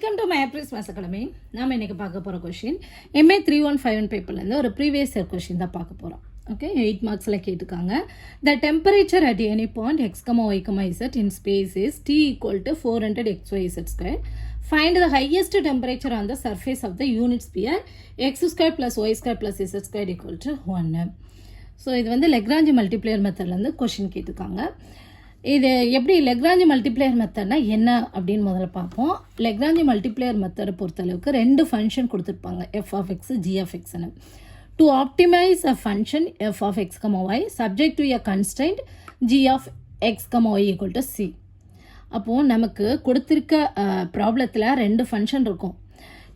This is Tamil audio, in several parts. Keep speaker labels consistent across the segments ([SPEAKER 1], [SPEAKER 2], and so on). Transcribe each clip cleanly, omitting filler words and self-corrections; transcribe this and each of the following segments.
[SPEAKER 1] Welcome to my Apris maths academy. நாம் இன்றைக்கி பார்க்க போகிற கொஷின் MA 3151 பேப்பர்லேருந்து ஒரு ப்ரீவியஸ் இயர் கொஷின் தான் பார்க்க போகிறோம். ஓகே, 8 மார்க்ஸில் கேட்டுக்காங்க. The temperature at any point x, y, z in space is T equal to 400 xyz square. Find the highest temperature on the surface of the unit sphere x square plus y square plus z square equal to 1. So இது வந்து லெக்ராஞ்சி மல்டிப்ளேயர் மெத்தட்லேருந்து கொஷின் கேட்டுக்காங்க. இது எப்படி லெக்ராஞ்சி மல்டிப்ளேயர் மெத்தட்னா என்ன அப்படின்னு முதல்ல பார்ப்போம். லெக்ராஞ்சி மல்டிப்ளேயர் மெத்தடை பொறுத்தளவுக்கு 2 ஃபங்க்ஷன் கொடுத்துருப்பாங்க, f of x, g of xன்னு. To optimise a function f of x, y subject to a constant g of x, y equal to c. அப்போது நமக்கு கொடுத்துருக்க ப்ராப்ளத்தில் 2 ஃபங்க்ஷன் இருக்கும்.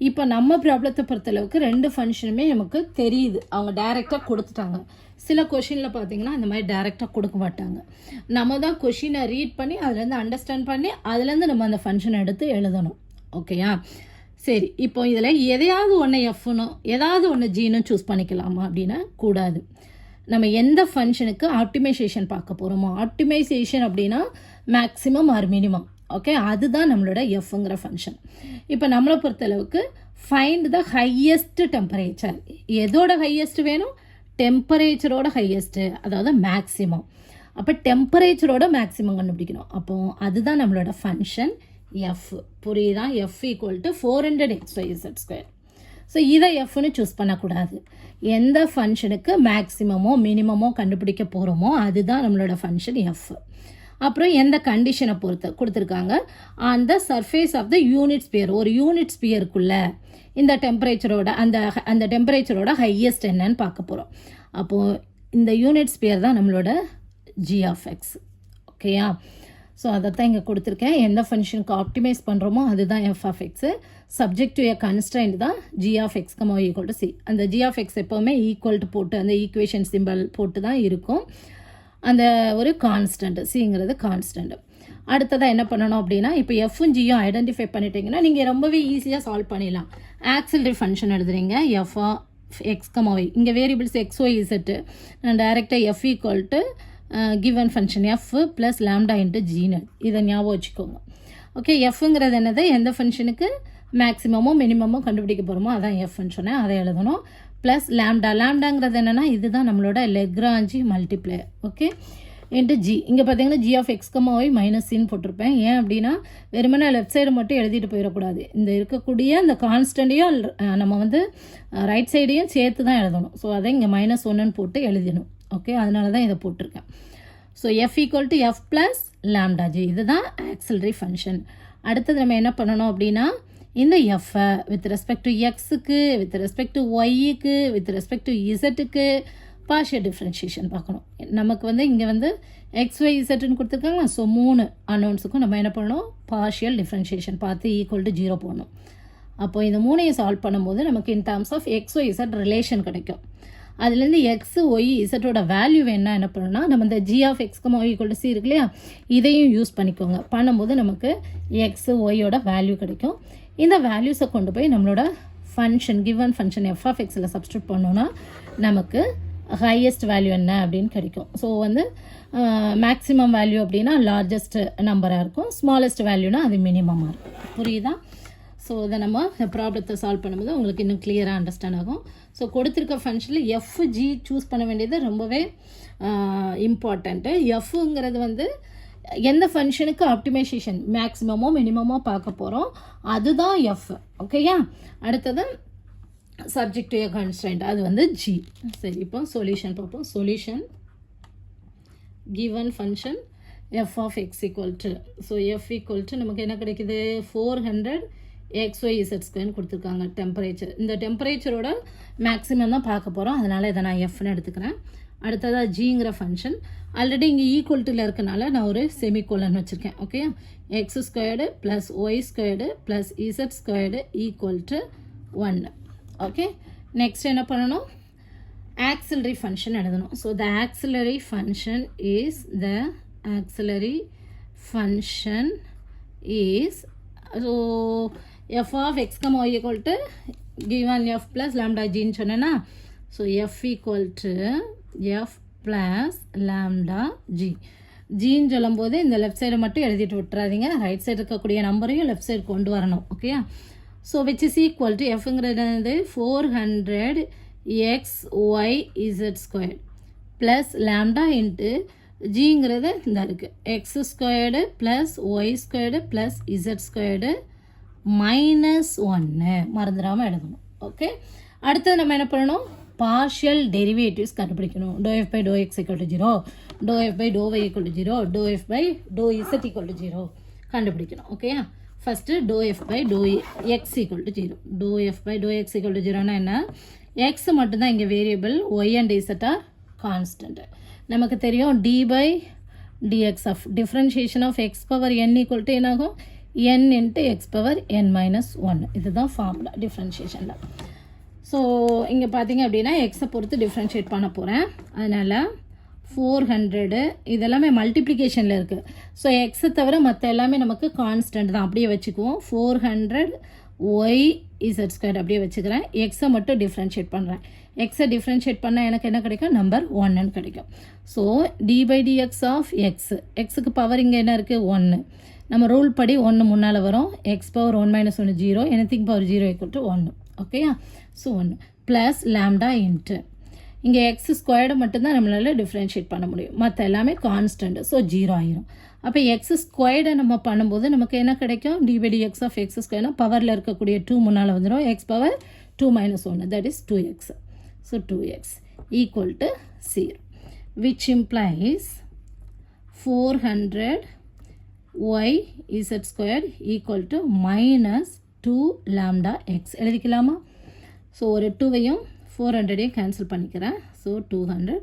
[SPEAKER 1] இப்போ நம்ம ப்ராப்ளத்தை பொறுத்தளவுக்கு 2 ஃபங்க்ஷனுமே நமக்கு தெரியுது, அவங்க டைரெக்டாக கொடுத்துட்டாங்க. சில கொஷினில் பார்த்தீங்கன்னா இந்த மாதிரி டைரெக்டாக கொடுக்க மாட்டாங்க. நம்ம தான் கொஷினை ரீட் பண்ணி அதுலேருந்து அண்டர்ஸ்டாண்ட் பண்ணி அதுலேருந்து நம்ம அந்த ஃபங்க்ஷனை எடுத்து எழுதணும். ஓகேயா? சரி, இப்போ இதில் எதையாவது ஒன்று எஃப்னோ ஏதாவது ஒன்று ஜீனோ சூஸ் பண்ணிக்கலாமா அப்படின்னா கூடாது. நம்ம எந்த ஃபங்க்ஷனுக்கு ஆப்டிமைசேஷன் பார்க்க போகிறோமோ, ஆப்டிமைசேஷன் அப்படின்னா மேக்ஸிமம் ஆர் மினிமம். ஓகே, அதுதான் நம்மளோட எஃப்ங்கிற ஃபங்க்ஷன். இப்போ நம்மளை பொறுத்தளவுக்கு ஃபைண்ட் த ஹையஸ்ட் டெம்பரேச்சர். எதோட ஹையஸ்ட் வேணும்? டெம்பரேச்சரோட ஹையஸ்ட்டு, அதாவது மேக்ஸிமம். அப்போ டெம்பரேச்சரோட மேக்ஸிமம் கண்டுபிடிக்கணும். அப்போது அதுதான் நம்மளோட ஃபங்க்ஷன் எஃப். புரியுதா? F equal to 400 xyz square. So இதை எஃப்னு சூஸ் பண்ணக்கூடாது. எந்த ஃபங்க்ஷனுக்கு மேக்ஸிமமோ மினிமமோ கண்டுபிடிக்க போகிறோமோ அதுதான் நம்மளோட ஃபங்க்ஷன் எஃப். அப்புறம் எந்த கண்டிஷனை பொறுத்து கொடுத்துருக்காங்க, on the surface of the unit sphere. ஒரு யூனிட் ஸ்பியருக்குள்ளே இந்த டெம்பரேச்சரோட அந்த டெம்பரேச்சரோட ஹையஸ்ட் என்னன்னு பார்க்க போகிறோம். அப்போது இந்த யூனிட் ஸ்பியர் தான் நம்மளோட g of x. ஓகேயா? ஸோ அதை தான் இங்கே கொடுத்துருக்கேன். எந்த ஃபங்க்ஷனுக்கு ஆப்டிமைஸ் பண்ணுறோமோ அதுதான் f of x. Subject to a constant தான் g of x, y equal to c. அந்த g of x எப்போவுமே ஈக்குவல் டு போட்டு அந்த ஈக்குவேஷன் சிம்பிள் போட்டு தான் இருக்கும். அந்த ஒரு கான்ஸ்டன்ட் சிங்கிறது கான்ஸ்டன்ட். அடுத்ததாக என்ன பண்ணணும் அப்படின்னா, இப்போ எஃப்பும் ஜியும் ஐடென்டிஃபை பண்ணிட்டீங்கன்னா நீங்கள் ரொம்பவே ஈஸியாக சால்வ் பண்ணிடலாம். ஆக்சிலரி ஃபங்க்ஷன் எழுதுறீங்க, எஃப் எக்ஸ், ஒய். இங்கே வேரியபிள்ஸ் எக்ஸ், ஒய், இசட்டு. நான் டைரெக்டாக f equal to given function f plus lambda into ஜீனு. இதை ஞாபகம் வச்சுக்கோங்க. ஓகே, எஃப்ங்கிறது என்னது? எந்த ஃபங்க்ஷனுக்கு மேக்ஸிமமோ மினிமமோ கண்டுபிடிக்க போகிறோமோ அதான் எஃப்னு சொன்னேன், அதை எழுதணும். Plus lambda. லேம்டாங்கிறது என்னென்னா இதுதான் நம்மளோட Lagrange multiplier. Okay, into g. இங்கே பார்த்தீங்கன்னா g of x, y minus சின்னு போட்டிருப்பேன். ஏன் அப்படின்னா வெறுமனே லெஃப்ட் சைடு மட்டும் எழுதிட்டு போயிடக்கூடாது. இந்த இருக்கக்கூடிய இந்த கான்ஸ்டன்ட்டையும் நம்ம வந்து ரைட் சைடையும் சேர்த்து தான் எழுதணும். ஸோ அதை இங்கே -1ன்னு போட்டு எழுதணும். ஓகே, அதனால தான் இதை போட்டிருக்கேன். So f equal to f plus lambda g. இதுதான் ஆக்சிலரி ஃபங்க்ஷன். அடுத்தது நம்ம என்ன பண்ணணும் அப்படின்னா, இந்த எஃப்ஐ வித் ரெஸ்பெக்ட் டு எக்ஸுக்கு, வித் ரெஸ்பெக்ட் டு ஒய்க்கு, வித் ரெஸ்பெக்ட் டு இசட்டுக்கு பார்ஷியல் டிஃப்ரென்ஷியேஷன் பார்க்கணும். நமக்கு வந்து இங்கே வந்து எக்ஸ், ஒய், இசட்டுன்னு கொடுத்துருக்காங்க. ஸோ 3 அன்னோன்ஸுக்கும் நம்ம என்ன பண்ணணும்? பார்ஷியல் டிஃப்ரென்ஷியேஷன் பார்த்து ஈக்குவல் டு 0 போடணும். அப்போ இந்த 3ஐயும் சால்வ் பண்ணும்போது நமக்கு in terms of x, y, z relation கிடைக்கும். அதுலேருந்து எக்ஸ், ஒய், இசட்டோட வேல்யூ என்ன பண்ணணும்னா, நம்ம இந்த g of x, y equal to c இருக்கு இல்லையா, இதையும் யூஸ் பண்ணிக்கோங்க. பண்ணும்போது நமக்கு எக்ஸ், ஒய்யோட வேல்யூ கிடைக்கும். இந்த வேல்யூஸை கொண்டு போய் நம்மளோட function given function f of எக்ஸில் சப்ஸ்டியூட் பண்ணோன்னா நமக்கு ஹையஸ்ட் வேல்யூ என்ன அப்படின்னு கிடைக்கும். ஸோ வந்து மேக்ஸிமம் வேல்யூ அப்படின்னா லார்ஜஸ்ட் நம்பராக இருக்கும், ஸ்மாலஸ்ட் வேல்யூனா அது மினிமமாக இருக்கும். புரியுதா? ஸோ இதை நம்ம ப்ராப்ளத்தை சால்வ் பண்ணும்போது உங்களுக்கு இன்னும் கிளியராக அண்டர்ஸ்டாண்ட் ஆகும். ஸோ கொடுத்துருக்க ஃபங்க்ஷனில் எஃப், ஜி சூஸ் பண்ண வேண்டியது ரொம்பவே இம்பார்ட்டண்ட்டு. எஃப்ங்கிறது வந்து எந்த ஃபங்க்ஷனுக்கு ஆப்டிமைசேஷன் மேக்ஸிமமோ மினிமமோ பார்க்க போகிறோம் அதுதான் எஃப். ஓகேயா? அடுத்தது சப்ஜெக்ட் டு எ கன்ஸ்டன்ட், அது வந்து ஜி. சரி, இப்போ சொல்யூஷன் பார்ப்போம். Solution given function f of x equal to, so f equal to நமக்கு என்ன கிடைக்குது? 400 xyz ஸ்கொயர்னு கொடுத்துருக்காங்க டெம்பரேச்சர். இந்த டெம்பரேச்சரோட மேக்ஸிமம் தான் பார்க்க போகிறோம், அதனால் இதை நான் எஃப்னு எடுத்துக்கிறேன். அடுத்ததாக ஜிங்கிற ஃபங்க்ஷன் ஆல்ரெடி இங்கே ஈக்குவல் டுல இருக்கனால நான் ஒரு செமிகோலன் வச்சுருக்கேன். Okay, x squared plus y squared plus z squared equal to 1. Okay, next என்ன பண்ணணும்? ஆக்சிலரி ஃபங்க்ஷன் எழுதணும். So the auxiliary function is so f of x, y equal to given f plus lambda ஜின்னு சொன்னேன்னா, so f equal to f plus lambda g. ஜின்னு சொல்லும்போது இந்த லெஃப்ட் சைடை மட்டும் எழுதிட்டு விட்டுறாதீங்க, ரைட் சைடு இருக்கக்கூடிய நம்பரையும் லெஃப்ட் சைடு கொண்டு வரணும். Okay, so which is equal to எஃப்ங்கிறது 400 XYZ² ப்ளஸ் லேம்டா இன்ட்டு ஜிங்கிறது இந்த இருக்குது X² plus Y² plus Z² -1 மறந்துடாமல் எழுதணும். ஓகே, அடுத்தது நம்ம என்ன பண்ணணும், பார்ஷியல் டெரிவேட்டிவ்ஸ் கண்டுபிடிக்கணும். ∂f/∂x = 0, ∂f/∂y = 0, ∂f/∂z = 0 கண்டுபிடிக்கணும். ஓகேயா, ஃபஸ்ட்டு ∂f/∂x = 0. ∂f/∂x = 0னா என்ன, எக்ஸ் மட்டும்தான் இங்கே variable, y and z are constant. நமக்கு தெரியும் d/dx of differentiation of x power n = என்னாகும், n into x power n - 1. இதுதான் ஃபார்முலா டிஃப்ரென்ஷியேஷனில். ஸோ இங்கே பார்த்தீங்க அப்படின்னா எக்ஸை பொறுத்து டிஃப்ரென்ஷியேட் பண்ண போகிறேன். அதனால் 400 இதெல்லாமே மல்டிப்ளிகேஷனில் இருக்குது. ஸோ எக்ஸை தவிர மற்ற எல்லாமே நமக்கு கான்ஸ்டன்ட் தான், அப்படியே வச்சுக்குவோம். 400 YZ² அப்படியே வச்சுக்கிறேன். எக்ஸை மட்டும் டிஃப்ரென்ஷியேட் பண்ணுறேன். எக்ஸை டிஃப்ரென்ஷியேட் பண்ணால் எனக்கு என்ன கிடைக்கும், நம்பர் 1ன்னு கிடைக்கும். ஸோ d/dx ஆஃப் எக்ஸ், எக்ஸுக்கு பவர் இங்கே என்ன இருக்குது, 1. நம்ம ரூல் படி 1 முன்னால் வரும். x power 1 - 1 0, anything power 0 = 1. ஓகேயா, ஸோ 1 ப்ளஸ் லேம்டா இன்ட்டு இங்கே x² மட்டும்தான் நம்மளால் டிஃப்ரென்ஷியேட் பண்ண முடியும், மற்ற எல்லாமே கான்ஸ்டன்ட். ஸோ 0 ஆயிரும். அப்போ x² நம்ம பண்ணும்போது நமக்கு என்ன கிடைக்கும், d/dx ஆஃப் x², பவரில் இருக்கக்கூடிய 2 முன்னால் வந்துடும். x power 2 - 1, that is 2x. So 2x equal to 0, which implies 400 YZ² equal to -2 lambda x எழுதிக்கலாமா. ஸோ ஒரு 2வையும் 400ஐயும் கேன்சல் பண்ணிக்கிறேன். So 200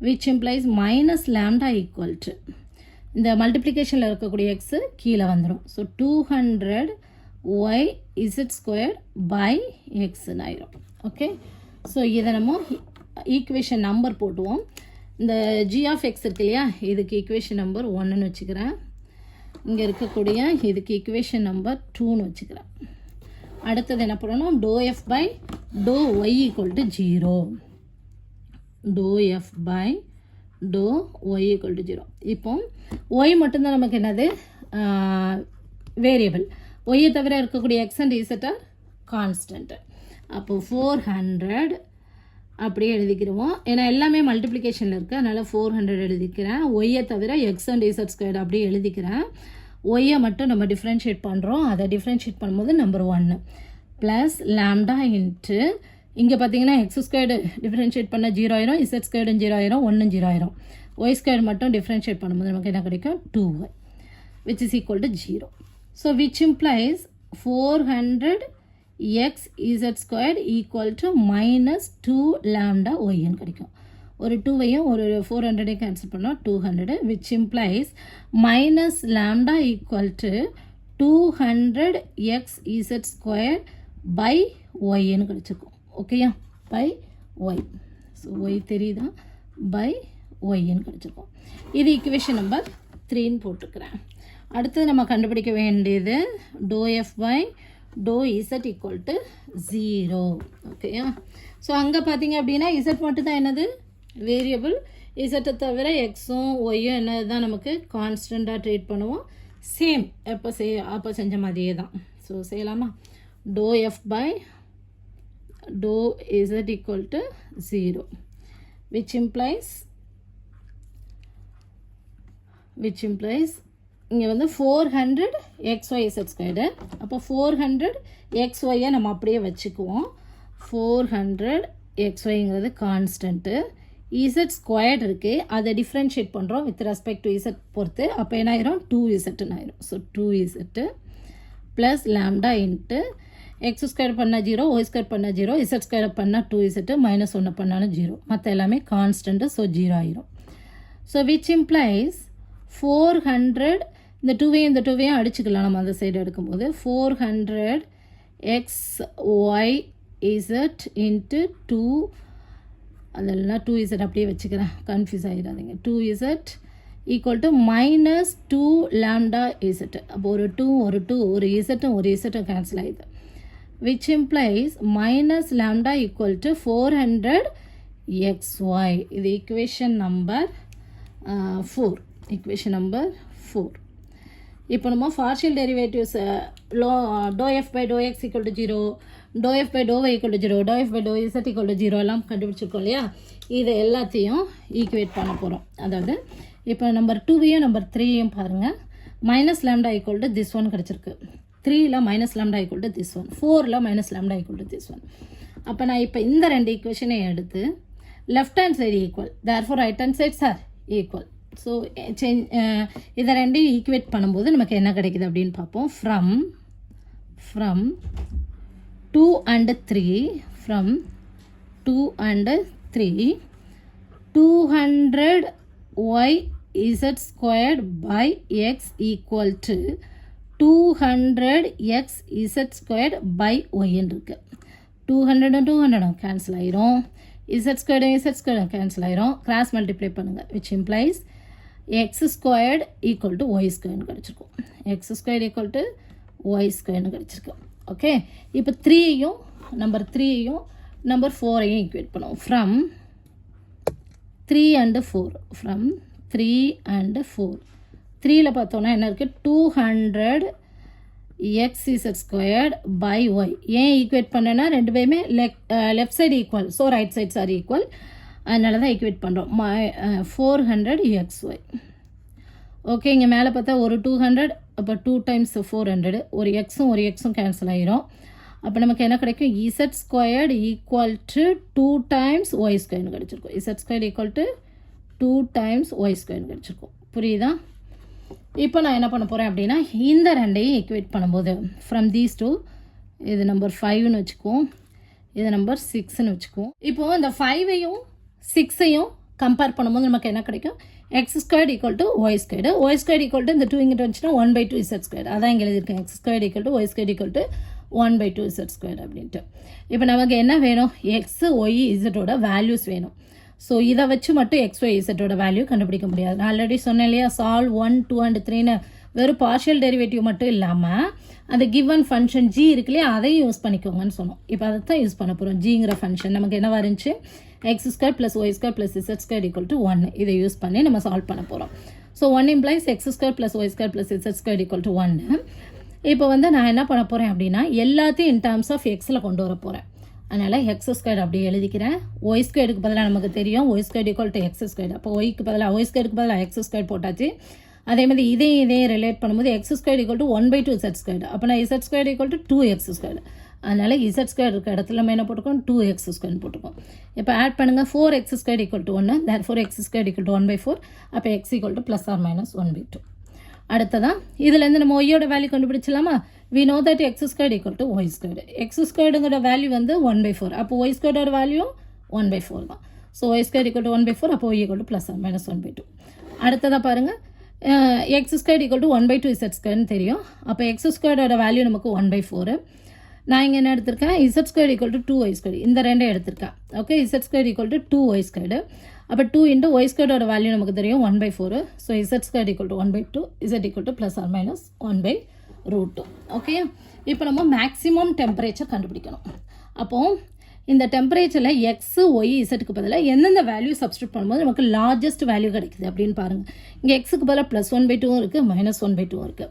[SPEAKER 1] which implies minus lambda equal to இந்த மல்டிப்ளிகேஷனில் இருக்கக்கூடிய எக்ஸு கீழே வந்துடும். ஸோ 200 YZ² பை எக்ஸ்ன்னு ஆயிரும். ஓகே, ஸோ இதை நம்ம ஈக்குவேஷன் நம்பர் போட்டுவோம். இந்த g ஆஃப் எக்ஸ் இருக்கு இல்லையா, இதுக்கு ஈக்குவேஷன் நம்பர் 1ன்னு வச்சுக்கிறேன். இங்கே இருக்கக்கூடிய இதுக்கு ஈக்குவேஷன் நம்பர் 2ன்னு வச்சுக்கிறேன். அடுத்தது என்ன பண்ணணும், ∂f/∂y = 0, ∂f/∂y = 0. இப்போ y மட்டும்தான் நமக்கு என்னது, வேரியபிள். ஒய்யை தவிர இருக்கக்கூடிய x and z are constant. அப்போது 400 அப்படியே எழுதிக்கிடுவோம், ஏன்னா எல்லாமே மல்டிப்ளிகேஷனில் இருக்குது. அதனால் 400 எழுதிக்கிறேன். ஒய்யை தவிர எக்ஸ் அண்ட் Z² அப்படியே எழுதிக்கிறேன். ஒய்யை மட்டும் நம்ம டிஃப்ரென்ஷியேட் பண்ணுறோம். அதை டிஃப்ரென்ஷியேட் பண்ணும்போது நம்பர் 1 ப்ளஸ் லேம்டா இன்ட்டு இங்கே பார்த்தீங்கன்னா x² டிஃப்ரென்ஷியேட் பண்ண 0 ஆயிரும், Z² 0 ஆயிரும், 1 0 ஆயிரும். Y² மட்டும் டிஃப்ரென்ஷியேட் பண்ணும்போது நமக்கு என்ன கிடைக்கும், 2y which is equal to 0. So which implies 400 XZ² equal to -2 lambda ஒய்ன்னு கிடைக்கும். ஒரு 2வையும் ஒரு 400ஐயும் கேன்சல் பண்ணோம், 200 which implies minus lambda equal to 200 XZ² by ஒய்ன்னு கிடைச்சிருக்கும். ஓகேயா, பை ஒய். ஸோ ஒய் தெரியுதா, பை ஒய்ன்னு கிடைச்சிருக்கும். இது ஈக்குவேஷன் நம்பர் 3ன்னு போட்டுக்கிறேன். அடுத்தது நம்ம கண்டுபிடிக்க வேண்டியது ∂f/∂z = 0. ஓகேயா, ஸோ அங்கே பார்த்தீங்க அப்படின்னா இசட் மட்டும் தான் என்னது வேரியபிள். இசட்டை தவிர எக்ஸும் ஒய்யும் என்னது தான் நமக்கு கான்ஸ்டண்ட்டாக ட்ரீட் பண்ணுவோம். சேம் அப்போ செஞ்ச மாதிரியே தான். ஸோ செய்யலாமா, ∂f/∂z = 0 which implies இங்கே வந்து 400 XYZ². அப்போ 400 XYயை நம்ம அப்படியே வச்சுக்குவோம். 400 XYங்கிறது கான்ஸ்டன்ட்டு. Z² இருக்குது, அதை டிஃப்ரென்ஷியேட் பண்ணுறோம் வித் ரெஸ்பெக்ட் டு Z பொறுத்து. அப்போ என்ன ஆயிரும், 2Zன்னு ஆயிரும். So 2Z plus lambda into x² பண்ணால் 0, y² பண்ணால் 0, Z² பண்ணால் 2Z, -1 பண்ணாலும் 0, மற்ற எல்லாமே கான்ஸ்டன்ட்டு. ஸோ 0 ஆயிரும். ஸோ விச் இம்ப்ளைஸ் 400 இந்த 2வையும் அடிச்சுக்கலாம் நம்ம அந்த சைடு எடுக்கும்போது. 400 XYZ × 2, அதெல்லாம் 2Z அப்படியே வச்சுக்கிறேன், கன்ஃபியூஸ் ஆகிடாதீங்க. 2Z equal to -2 lambda z. அப்போ ஒரு 2 ஒரு இசட்டும் ஒரு இசட்டும் கேன்சல் ஆகிடுது. Which implies minus lambda equal to 400 XY. இது ஈக்குவேஷன் நம்பர் 4. Equation number 4. இப்போ நம்ம partial derivatives doe f by doe x equal to 0, doe f by doe y equal to 0, doe f by doe z equal to 0 எல்லாம் கண்டுபிடிச்சிருக்கோம் இல்லையா. இதை எல்லாத்தையும் ஈக்குவேட் பண்ண போகிறோம். அதாவது இப்போ நம்பர் 2வையும் நம்பர் 3யும் பாருங்கள். Minus lambda equal to this one கிடச்சிருக்கு. 3ல் minus lambda equal to this one, 4ல் minus lambda equal to this one. அப்போ நான் இப்போ இந்த ரெண்டு ஈக்குவேஷனை எடுத்து left hand side equal, therefore right hand sides are equal. So இதை ரெண்டையும் ஈக்குவேட் பண்ணும்போது நமக்கு என்ன கிடைக்குது அப்படின்னு பார்ப்போம். From 2 and 3, from 2 and 3, 200 y z squared by x equal to 200 x z squared by y இருக்கு. 200 200 கேன்சல் ஆயிரும். z squared கேன்சல் ஆயிரும். கிராஸ் மல்டிப்ளை பண்ணுங்கள், which implies x squared equal to y squared கிடச்சிருக்கும். x squared equal to y squared கிடச்சிருக்கு. ஓகே, இப்போ 3யும் நம்பர் 3யும் நம்பர் 4ஐயும் ஈக்குவேட் பண்ணுவோம். From 3 and 4, from 3 and 4. 3ல் பார்த்தோன்னா என்ன இருக்குது, 200 x z squared by y. ஏன் ஈக்குவேட் பண்ணேன்னா ரெண்டு பேருமே left side equal, so right sides are equal. அதனால தான் ஈக்குவேட் பண்ணுறோம். 400 xy. ஓகே, இங்கே மேலே பார்த்தா ஒரு 200, அப்போ 2 times 400, ஒரு எக்ஸும் கேன்சல் ஆகிரும். அப்போ நமக்கு என்ன கிடைக்கும், Z squared equal to 2 times y ஸ்கொயர்னு கிடச்சிருக்கும். Z squared equal to 2 times y ஸ்கொயர்னு கிடச்சிருக்கும். புரியுதா? இப்போ நான் என்ன பண்ண போகிறேன் அப்படின்னா, இந்த ரெண்டையும் ஈக்குவேட் பண்ணும்போது ஃப்ரம் தீஸ் டூ, இது நம்பர் 5ன்னு வச்சுக்குவோம், இது நம்பர் 6ன்னு வச்சுக்குவோம். இப்போது இந்த 5ஐயும் 6ஐயும் கம்பேர் பண்ணும்போது நமக்கு என்ன கிடைக்கும், x squared equal to y squared. Y squared equal to இந்த 2 இங்கிட்ட வந்துச்சுன்னா 1/2 இசட் ஸ்கொயர்டு. அதான் இங்கே எழுதியிருக்கேன், x squared equal to y squared equal to 1/2 z squared அப்படின்ட்டு. இப்போ நமக்கு என்ன வேணும், எக்ஸ் ஒய் இசட்டோட வேல்யூஸ் வேணும். ஸோ இதை வச்சு மட்டும் எக்ஸ் ஒய் இசட்டோட வேல்யூ கண்டுபிடிக்க முடியாது. நான் ஆல்ரெடி சொன்னேன் இல்லையா, சால்வ் 1 2 and 3ன்னு வெறும் பார்ஷியல் டெரிவேட்டிவ் மட்டும் இல்லாமல் அந்த கிவன் ஃபங்க்ஷன் ஜி இருக்கு இல்லையா, அதையும் யூஸ் பண்ணிக்கோங்கன்னு சொன்னோம். இப்போ அதை தான் யூஸ் பண்ண போகிறோம். ஜிங்கிற ஃபங்க்ஷன் நமக்கு என்ன இருந்துச்சு, x square plus y square plus z square equal to 1. இதை யூஸ் பண்ணி நம்ம சால்வ் பண்ண போகிறோம். So 1 implies x square plus y square plus z square equal to 1. இப்போ நான் என்ன பண்ண போகிறேன் அப்படின்னா, எல்லாத்தையும் இன் டர்ம்ஸ் ஆஃப் எக்ஸில் கொண்டு வர போகிறேன். அதனால் எக்ஸ் ஸ்கொயர் அப்படியே எழுதிக்கிறேன். ஒய் ஸ்கொயருக்கு பதிலாக நமக்கு தெரியும் y square equal to x square. அப்போ ஒய்க்கு பதிலாக ஒய் ஸ்கொயருக்கு பதிலாக எக்ஸ் ஸ்கொயர் போட்டாச்சு. அதே மாதிரி இதையும் ரிலேட் பண்ணும்போது X square equal to 1/2 Z square. அப்போ நான் Z square equal to 2x square. அதனால் இசட் ஸ்கொயர் இருக்க இடத்துல நம்ம என்ன போட்டுக்கோம், 2x ஸ்கொயர் போட்டுக்கோம். இப்போ ஆட் பண்ணுங்கள், 4x square equal to 1, therefore x square equal to 1/4. அப்போ x equal to plus or minus 1/2. அடுத்ததான் இதுலேருந்து நம்ம ஒய்யோட வேல்யூ கண்டுபிடிச்சலாமா. we know that x squared equal to y squared. x squaredங்கிற வேல்யூ 1/4. அப்போ y squared வேல்யூ 1/4 தான். So y squared equal to 1/4, அப்போ y equal to plus or minus 1/2. அடுத்ததாக பாருங்கள், x squared equal to 1/2 z squaredனு தெரியும். அப்போ x squared வேல்யூ நமக்கு 1/4. நான் இங்கே என்ன எடுத்திருக்கேன், z squared equal to 2y squared. இந்த ரெண்டே எடுத்திருக்கேன். Okay, z squared equal to 2y squared. அப்போ 2 into y squared வேல்யூ நமக்கு தெரியும் 1/4. So z squared equal to 1/2, z equal to plus or minus 1/2. Okay, இப்போ நம்ம மேக்ஸிமம் டெம்பரேச்சர் கண்டுபிடிக்கணும். அப்போது இந்த டெம்பரேச்சரில் எக்ஸு ஒய் இசட்டுக்கு பதிலாக எந்தெந்த வேல்யூ சப்ஸ்டியூட் பண்ணும்போது நமக்கு லார்ஜஸ்ட் வேல்யூ கிடைக்குது அப்படின்னு பாருங்கள். இங்கே எக்ஸுக்கு பதிலாக ப்ளஸ் 1/2 இருக்குது, மைனஸ் 1/2 இருக்குது.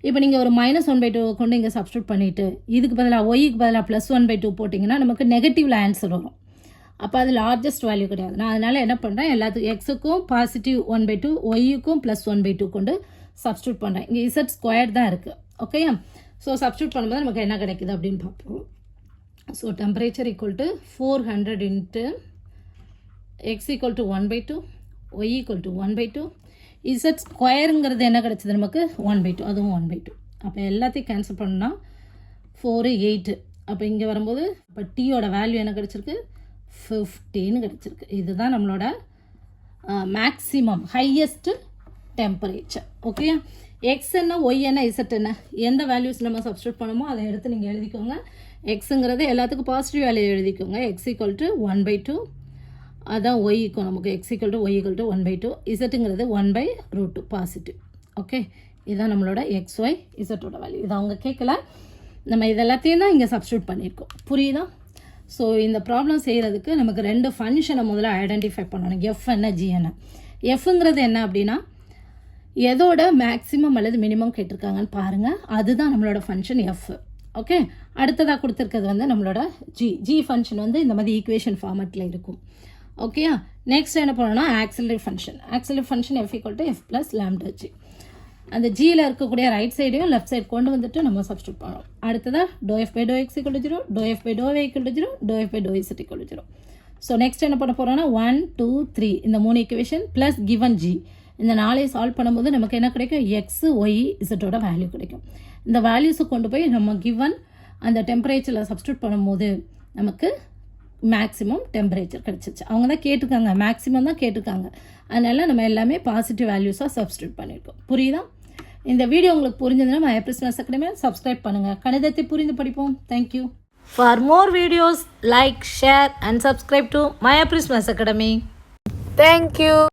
[SPEAKER 1] இப்போ நீங்கள் ஒரு மைனஸ் 1/2 கொண்டு இங்கே சப்ஸ்டியூட் பண்ணிவிட்டு இதுக்கு பதிலாக ஒய்க்கு பதிலாக ப்ளஸ் 1/2 போட்டிங்கன்னா நமக்கு நெகட்டிவில் ஆன்சர் வரும். அப்போ அது லார்ஜஸ்ட் வேல்யூ கிடையாது. நான் அதனால் என்ன பண்ணுறேன், எல்லாத்துக்கும் எக்ஸுக்கும் பாசிட்டிவ் 1/2, ஒய்யுக்கும் ப்ளஸ் 1/2 கொண்டு சப்ஸ்டியூட் பண்ணுறேன். இங்கே இசட் ஸ்கொயர் தான் இருக்குது. ஓகேயா, ஸோ சப்ஸ்டியூட் பண்ணும்போது நமக்கு என்ன கிடைக்குது அப்படின்னு பார்ப்போம். So temperature equal to 400 into x equal to 1/2, y equal to 1/2, z ஸ்கொயருங்கிறது என்ன கிடச்சிது நமக்கு 1/2, அதுவும் 1/2. அப்போ எல்லாத்தையும் கேன்சல் பண்ணால் 4 8. அப்போ இங்கே வரும்போது இப்போ டீயோட வேல்யூ என்ன கிடச்சிருக்கு, 15 கிடச்சிருக்கு. இதுதான் நம்மளோட maximum highest temperature. Okay, X என்ன ஒய் என்ன இசட் என்ன, எந்த வேல்யூஸ் நம்ம சப்ஸ்டியூட் பண்ணுமோ அதை எடுத்து நீங்கள் எழுதிக்கோங்க. எக்ஸுங்கிறது எல்லாத்துக்கும் பாசிட்டிவ் வேல்யூ எழுதிக்கோங்க. எக்ஸ் ஈக்குவல் டு 1/2, அதான் ஒய் ஈக்குவல் நமக்கு x equal to y equal to 1/2, இசட்டுங்கிறது 1/√2 பாசிட்டிவ். ஓகே, இதுதான் நம்மளோட எக்ஸ் ஒய் இசட்டோட வேல்யூ. இது அவங்க கேட்கல, நம்ம இதெல்லாத்தையும் தான் இங்கே சப்ஸ்டியூட் பண்ணியிருக்கோம். புரியுதா? ஸோ இந்த ப்ராப்ளம் செய்கிறதுக்கு நமக்கு 2 ஃபங்க்ஷனை முதல்ல ஐடென்டிஃபை பண்ணணும், எஃப் என்ன ஜி என்ன. எஃப்ங்கிறது என்ன அப்படின்னா எதோட மேக்ஸிமம் அல்லது மினிமம் கேட்டிருக்காங்கன்னு பாருங்கள். அதுதான் நம்மளோட ஃபங்க்ஷன் எஃப். ஓகே, அடுத்ததாக கொடுத்துருக்கிறது வந்து நம்மளோட ஜி ஃபங்க்ஷன் வந்து இந்த மாதிரி ஈக்குவேஷன் ஃபார்மேட்டில் இருக்கும். ஓகேயா, நெக்ஸ்ட் என்ன பண்ணணும்னா auxiliary function F equal to f plus lambda G. அந்த ஜியில் இருக்கக்கூடிய ரைட் சைடையும் லெஃப்ட் சைடு கொண்டு வந்துட்டு நம்ம சப்ஸ்டியூட் பண்ணணும். அடுத்ததாக doe f by doe x equal to 0, doe f by doe y equal to 0, doe f by doe z equal to 0. So next என்ன பண்ண போகிறோம்னா 1, 2, 3 இந்த 3 ஈக்குவேஷன் ப்ளஸ் கிவன் ஜி, இந்த 4 சால்வ் பண்ணும்போது நமக்கு என்ன கிடைக்கும், எக்ஸ் ஒய் இசட்டோட வேல்யூ கிடைக்கும். இந்த வேல்யூஸை கொண்டு போய் நம்ம கிவன் அந்த டெம்பரேச்சரில் சப்ஸ்டியூட் பண்ணும்போது நமக்கு மேக்ஸிமம் டெம்பரேச்சர் கிடச்சிச்சு. அவங்க தான் கேட்டிருக்காங்க, மேக்ஸிமம் தான் கேட்டிருக்காங்க. அதனால் நம்ம எல்லாமே பாசிட்டிவ் வேல்யூஸாக சப்ஸ்டியூட் பண்ணியிருக்கோம். புரியுதா? இந்த வீடியோ உங்களுக்கு புரிஞ்சதுன்னா Maya Prism Maths Academy subscribe பண்ணுங்கள். கணிதத்தை புரிந்து படிப்போம். Thank you. For more videos, like, share and subscribe to Maya Prism Maths Academy.
[SPEAKER 2] Thank you.